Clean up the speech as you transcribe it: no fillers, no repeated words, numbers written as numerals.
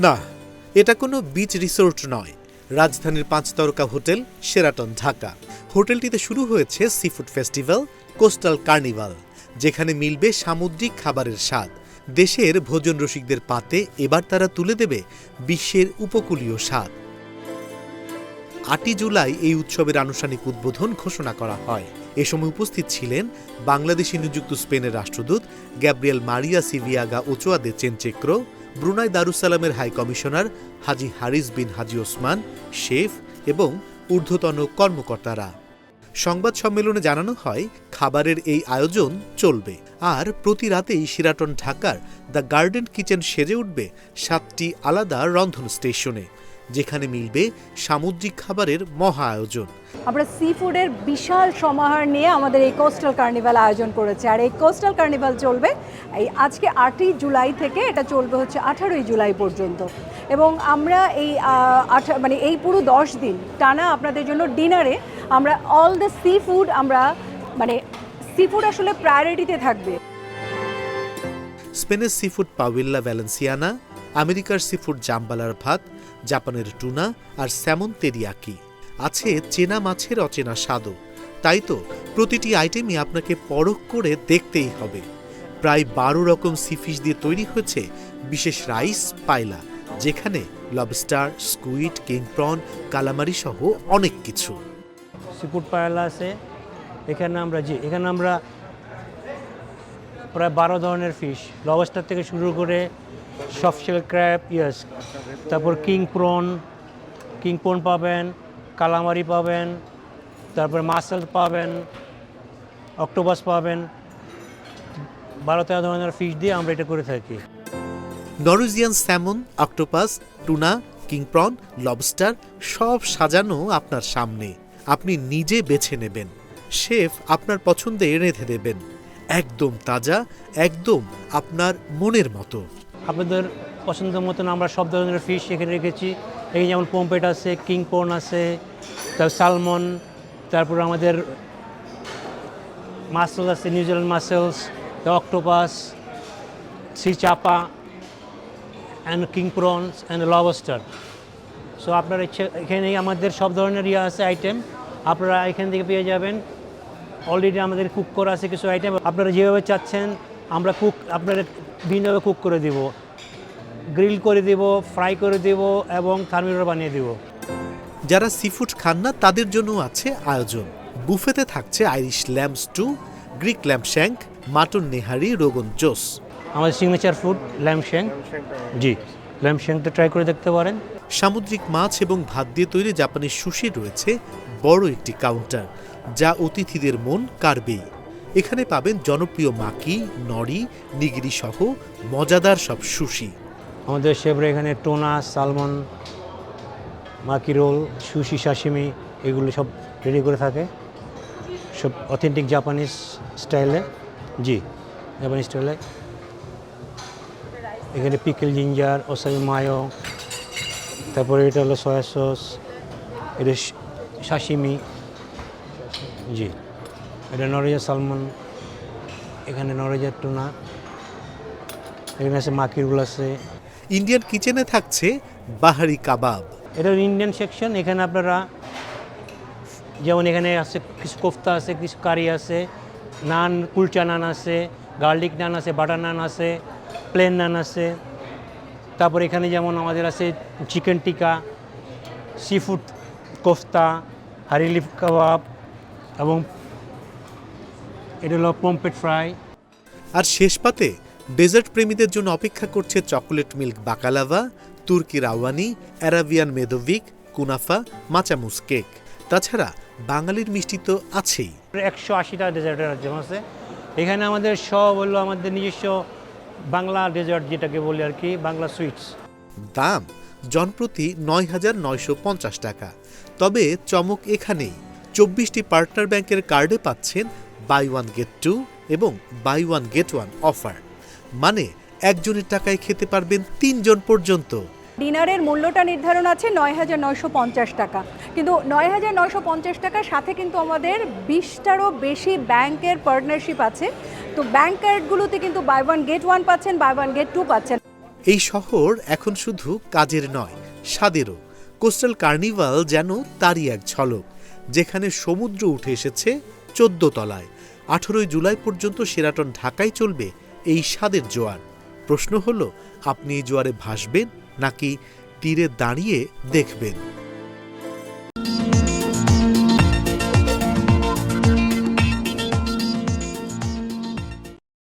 না, এটা কোনো বিচ রিসোর্ট নয়। রাজধানীর 5 তারকা হোটেল শেরাটন ঢাকা। হোটেলটিতে শুরু হয়েছে সিফুড ফেস্টিভ্যাল, কোস্টাল কার্নিভাল, যেখানে মিলবে সামুদ্রিক খাবারের স্বাদ। দেশের ভোজন রসিকদের পাতে এবার তারা তুলে দেবে বিশ্বের উপকূলীয় স্বাদ। 8 জুলাই এই উৎসবের আনুষ্ঠানিক উদ্বোধন ঘোষণা করা হয়। এ সময় উপস্থিত ছিলেন বাংলাদেশে নিযুক্ত স্পেনের রাষ্ট্রদূত গ্যাব্রিয়েল মারিয়া সিভিয়াগা ওচোয়া দে চেনচেক্রো, ব্রুনাই দারুসালামের হাই কমিশনার হাজি হারিস বিন হাজি ওসমান, শেফ এবং ঊর্ধ্বতন কর্মকর্তারা। সংবাদ সম্মেলনে জানানো হয়, খাবারের এই আয়োজন চলবে, আর প্রতি রাতেই শেরাটন ঢাকার দ্য গার্ডেন কিচেন সেজে উঠবে 7টি আলাদা রন্ধন স্টেশনে, যেখানে মিলবে সামুদ্রিক খাবারের মহা আয়োজন। আমরা সি ফুডের বিশাল সমাহার নিয়ে আমাদের এই কোস্টাল কার্নিভাল আয়োজন করেছে, আর এই কোস্টাল কার্নিভাল চলবে এই আজকে 8ই জুলাই থেকে, এটা চলবে হচ্ছে 18ই জুলাই পর্যন্ত। এবং আমরা এই এই পুরো 10 দিন টানা আপনাদের জন্য ডিনারে আমরা অল দ্য সি ফুড, আমরা সি ফুড আসলে প্রায়োরিটিতে থাকবে। স্পেনের সিফুড পাউইল্লা ভ্যালেন্সিয়ানা, আমেরিকার সিফুড জাম্বালার ভাত, জাপানের টুনা আর স্যামন তেরিয়াকি, আছে চেনা মাছের অচেনা স্বাদও। তাই তো প্রতিটি আইটেমই আপনাকে পরখ করে দেখতেই হবে। প্রায় 12 রকম সিফিশ দিয়ে তৈরি হয়েছে বিশেষ রাইস পায়লা, যেখানে lobster, squid, king prawn, calamari সহ অনেক কিছু। সিফুড পায়লা আছে এখানে আমরা প্রায় 12 ধরনের ফিশ, লবস্টার থেকে শুরু করে সফটশেল ক্র্যাব, তারপর কিং প্রন পাবেন, কালামারি পাবেন, তারপর মাসেল পাবেন, অক্টোপাস পাবেন। 12-13 ধরনের ফিশ দিয়ে আমরা এটা করে থাকি। Norwegian salmon, octopus, tuna, king prawn, lobster সব সাজানো আপনার সামনে। আপনি নিজে বেছে নেবেন, শেফ আপনার পছন্দে রেঁধে দেবেন, একদম তাজা, একদম আপনার মনের মতো। আপনাদের পছন্দ মতন আমরা সব ধরনের ফিশ এখানে রেখেছি। এই যেমন পম্পেট আছে, কিং প্রন আছে, তারপর সালমন, তারপর আমাদের মাসেল আছে, নিউজিল্যান্ড মাসেলস, অক্টোপাস, সি চাপা and king prawns and lobster. So আপনারা এখানে আমাদের সব ধরনের আছে আইটেম, আপনারা এখান থেকে পেয়ে যাবেন। অলরেডি আমাদের কুক করা আছে কিছু আইটেম, আপনারা যেভাবে চাচ্ছেন আমরা আপনারা ভিন্নভাবে কুক করে দিব, গ্রিল করে দিব, ফ্রাই করে দিব এবং থার্মিরোর বানিয়ে দিব। যারা সিফুড খান না তাদের জন্য আছে আয়োজন। বুফেতে থাকছে Irish lamb stew, Greek lamb shank, mutton nihari, rogan josh. আমাদের signature food lamb shank, lamb শ্যাঙ্কটা ট্রাই করে দেখতে পারেন। সামুদ্রিক মাছ এবং ভাত দিয়ে তৈরি জাপানি সুশি রয়েছে বড় একটি কাউন্টার, যা অতিথিদের মন কাড়বেই। এখানে পাবেন জনপ্রিয় মাকি, নরি, নিগিরি সহ মজাদার সব সুশি। আমাদের শেফরা এখানে টোনা, সালমন, মাকি রোল, সুশি, সাশিমি এগুলো সব রেডি করে থাকে, সব অথেন্টিক জাপানিজ স্টাইলে। জাপানিজ স্টাইলে। এখানে পিকেল জিঞ্জার, ওসামি মায়ো, তারপরে এটা হলো সয়া সস, এটা সাশিমি, এটা নরওয়েজিয়ান সালমন, এখানে নরওয়েজিয়ান টুনা, এখানে আছে মাকি রোল আছে। ইন্ডিয়ান কিচেনে থাকছে বাহারি কাবাব। এটা ইন্ডিয়ান সেকশন। এখানে আপনারা যেমন এখানে আছে কিছু কোফতা আছে, কিছু কারি আছে, নান, কুলচা নান আছে, গার্লিক নান আছে, বাটার নান আছে, প্লেন নান আছে। তারপর এখানে যেমন আমাদের আছে চিকেন টিকা, সিফুড কোফতা, হারি লিফ কাবাব এবং এটা হলো পম্পেট ফ্রাই। আর শেষ পাতে ডেজার্ট প্রেমীদের জন্য অপেক্ষা করছে চকোলেট মিল্ক বাকালাভা, তুর্কি রাওয়ানি, অ্যারাবিয়ান মেদোভিক, কুনাফা, মাচামুস কেক। তাছাড়া বাঙালির মিষ্টি তো আছেই। 180টা ডেজার্টের আইটেম আছে এখানে। আমাদের সব হলো আমাদের নিজস্ব বাংলা ডেজার্ট, যেটাকে বলি আর কি বাংলা সুইটস। দাম জনপ্রতি 9,950 টাকা। তবে চমক এখানেই, 24টি পার্টনার ব্যাংকের কার্ডে পাচ্ছেন বাই ওয়ান গেট টু এবং buy one get one offer. মানে একজনের টাকায় খেতে পারবেন 3 জন পর্যন্ত। ডিনারের মূল্যটা নির্ধারণ আছে 9,950 টাকা, কিন্তু 9,950 টাকার সাথে কিন্তু আমাদের 20টারও বেশি ব্যাংকের পার্টনারশিপ আছে। তো ব্যাংক কার্ডগুলোতে কিন্তু বাই ওয়ান গেট ওয়ান পাচ্ছেন, বাই ওয়ান গেট টু পাচ্ছেন। এই শহর এখন শুধু কাজের নয়, স্বাদেরও। কোস্টাল কার্নিভাল যেন তারই এক ঝলক, যেখানে সমুদ্র উঠে এসেছে 14 তলায়। 18 জুলাই পর্যন্ত শেরাটন ঢাকায় চলবে এই স্বাদের জোয়ার। প্রশ্ন হলো, আপনি এই জোয়ারে ভাসবেন নাকি তীরে দাঁড়িয়ে দেখবেন?